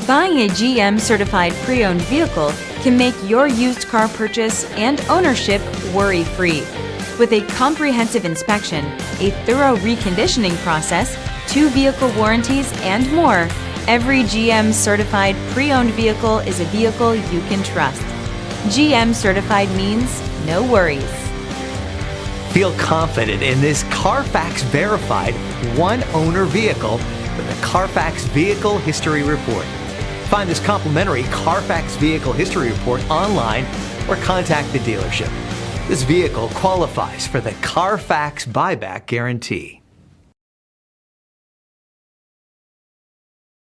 Buying a GM certified pre-owned vehicle can make your used car purchase and ownership worry-free. With a comprehensive inspection, a thorough reconditioning process, 2 vehicle warranties, and more, every GM certified pre-owned vehicle is a vehicle you can trust. GM certified means no worries. Feel confident in this CarFax verified one-owner vehicle with a CarFax Vehicle History Report. Find this complimentary CarFax Vehicle History Report online or contact the dealership. This vehicle qualifies for the CarFax Buyback Guarantee.